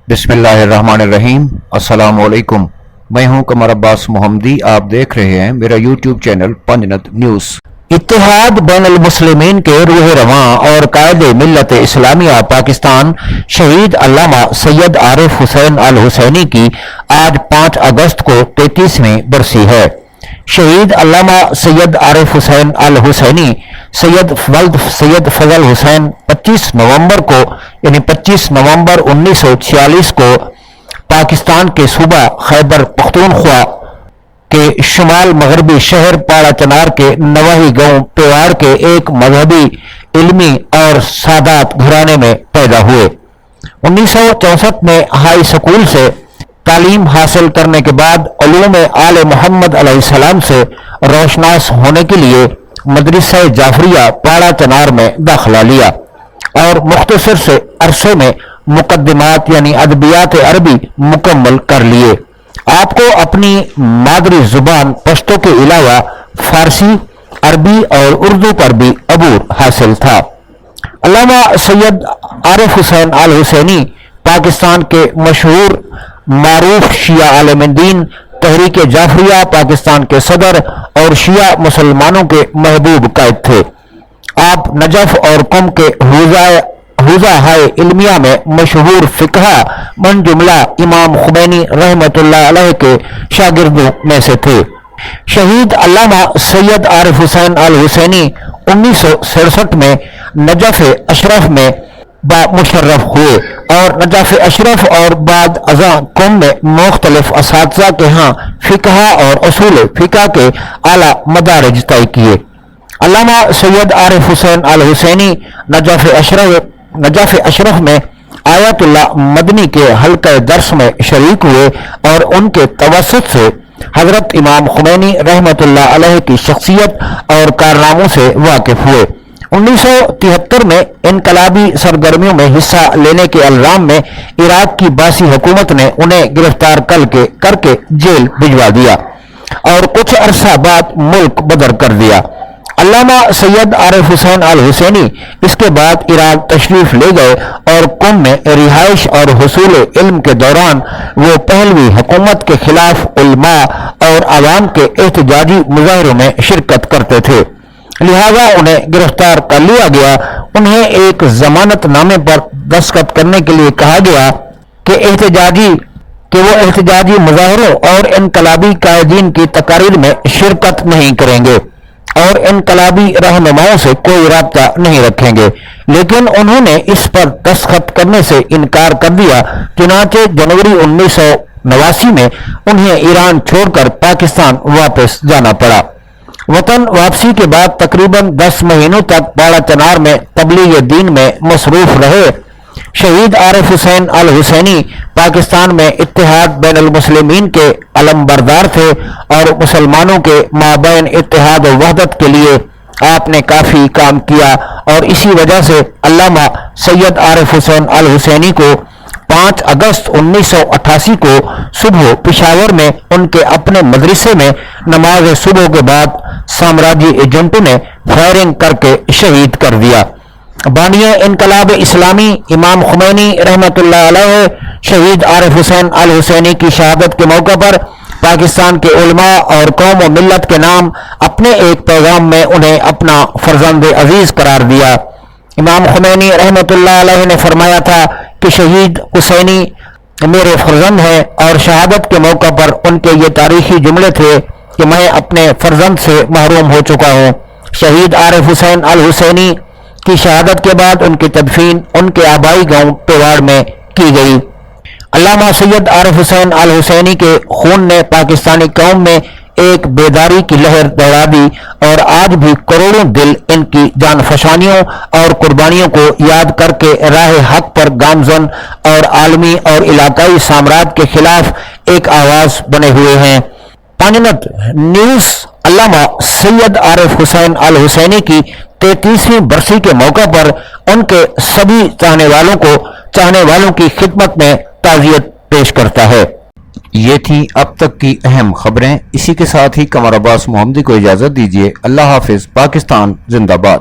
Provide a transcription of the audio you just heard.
बिस्मिल्लाहिर्रहमानिर्रहीम। अस्सलाम वालेकुम। मैं हूं कमर अब्बास मोहम्मदी। आप देख रहे हैं मेरा यूट्यूब चैनल पंजनत न्यूज़। इत्तेहाद बैनुल मुस्लिमीन के रूह रवां और कायदे मिल्लत इस्लामिया पाकिस्तान शहीद अल्लामा सैयद आरिफ हुसैन अल हुसैनी की आज 5 अगस्त को 33वीं बरसी है। शहीद अल्लामा सैयद आरिफ हुसैन अल हुसैनी सैयद फजल हुसैन 25 नवंबर को यानी 25 नवंबर 1946 को पाकिस्तान के सूबा खैबर पख्तूनख्वा के शुमाल मगरबी शहर पाड़ा चनार के नवाही गांव पेवाड़ के एक मजहबी, इल्मी और सादात घराने में पैदा हुए। 1964 में हाई स्कूल से तालीम हासिल करने के बाद उलूम आले मोहम्मद अलैहिस्सलाम से रोशनास होने के लिए मदरसा जाफरिया पाड़ा चनार में दाखिला लिया और मुख्तसर से अरसे में मुकद्दिमात यानी अदबियात अरबी मुकम्मल कर लिए। आपको अपनी मादरी जुबान पश्तो के अलावा फारसी, अरबी और उर्दू पर भी अबूर हासिल था। अल्लामा सैयद आरिफ हुसैन अल हुसैनी पाकिस्तान के मशहूर मारूफ शिया आलिम दीन तहरीक जाफरिया पाकिस्तान के सदर और शिया मुसलमानों के महबूब कायद थे। आप नजफ और कुम के हुजा हाय इल्मिया में मशहूर फिकहा मन जुमला इमाम खुमैनी रहमतुल्लाह अलैह के शागिर्दों में से थे। शहीद अल्लामा सैयद आरिफ हुसैन अल हुसैनी 1967 में नजफ अशरफ में मुशर्रफ हुए और नजफ अशरफ और बाद अज़ा कुम में मुख्तलिफ असातिज़ा के यहाँ फिकहा और उसूल फिका के आला मदारिज तय किए। अल्लामा सैयद आरिफ हुसैन अल हुसैनी नजफ अशरफ में आयतुल्लाह मदनी के हल्का दर्स में शरीक हुए और उनके तवस्सुत से हजरत इमाम खुमैनी रहमतुल्लाह अलैह की शख्सियत और कारनामों से वाकिफ हुए। 1973 में इनकलाबी सरगर्मियों में हिस्सा लेने के इल्जाम में इराक की बासी हुकूमत ने उन्हें गिरफ्तार करके जेल भिजवा दिया और कुछ अरसा बाद मुल्क बदर कर दिया। अल्लामा सैयद आरिफ हुसैन अल हुसैनी इसके बाद इराक तशरीफ ले गए और कुम में रिहाइश और हुसूल इल्म के दौरान वो पहलवी हुकूमत के खिलाफ उलमा और आवाम के एहतजाजी मुजाहरों में शिरकत करते थे, लिहाजा उन्हें गिरफ्तार कर लिया गया। उन्हें एक जमानत नामे पर दस्तखत करने के लिए कहा गया कि वो एहतजाजी मुजाहरों और इनकलाबी कायदीन की तकारीर में शिरकत नहीं करेंगे और इनकलाबी रहनुमाओं से कोई राब्ता नहीं रखेंगे, लेकिन उन्होंने इस पर दस्तखत करने से इनकार कर दिया। चुनांचे जनवरी 1989 में उन्हें ईरान छोड़कर पाकिस्तान वापस जाना पड़ा। वतन वापसी के बाद तकरीबन 10 महीनों तक पाड़ा चनार में तबलीग दीन में मसरूफ रहे। शहीद आरिफ हुसैन अल हुसैनी पाकिस्तान में इत्तेहाद बैनुल मुस्लिमीन के अलमबरदार थे और मुसलमानों के माबैन इत्तेहाद और वहदत के लिए आपने काफी काम किया और इसी वजह से अल्लामा सैयद आरिफ हुसैन अल हुसैनी को 5 अगस्त 1988 को सुबह पिशावर में उनके अपने मदरसे में नमाज सुबह के बाद साम्राज्य एजेंटों ने फायरिंग करके शहीद कर दिया। बानिए इनकलाब इस्लामी इमाम खुमैनी रहमतुल्लाह अलैह शहीद आरिफ हुसैन अल हुसैनी की शहादत के मौके पर पाकिस्तान के उलमा और कौम व मिल्लत के नाम अपने एक पैगाम में उन्हें अपना फर्जंद अजीज करार दिया। इमाम खुमैनी रहमतुल्लाह अलैह ने फरमाया था कि शहीद हुसैनी मेरे फर्जंद हैं और शहादत के मौके पर उनके ये तारीखी जुमले थे कि मैं अपने फर्जंद से महरूम हो चुका हूँ। शहीद आरिफ हुसैन अल हुसैनी की शहादत के बाद उनकी तदफीन उनके आबाई गांव पेवाड़ में की गई। अल्लामा सैयद आरिफ हुसैन अल हुसैनी के खून ने पाकिस्तानी कौम में एक बेदारी की लहर दौड़ा दी और आज भी करोड़ों दिल इनकी जानफशानियों और कुर्बानियों को याद करके राह हक पर गामजन और आलमी और इलाकाई साम्राज्य के खिलाफ एक आवाज बने हुए हैं। पंजनत न्यूज़ अल्लामा सैयद आरिफ हुसैन अल हुसैनी की 33वीं बरसी के मौके पर उनके सभी चाहने वालों की खिदमत में ताज़ियत पेश करता है। ये थी अब तक की अहम खबरें। इसी के साथ ही कमर अब्बास मोहम्मदी को इजाजत दीजिए। अल्लाह हाफिज। पाकिस्तान जिंदाबाद।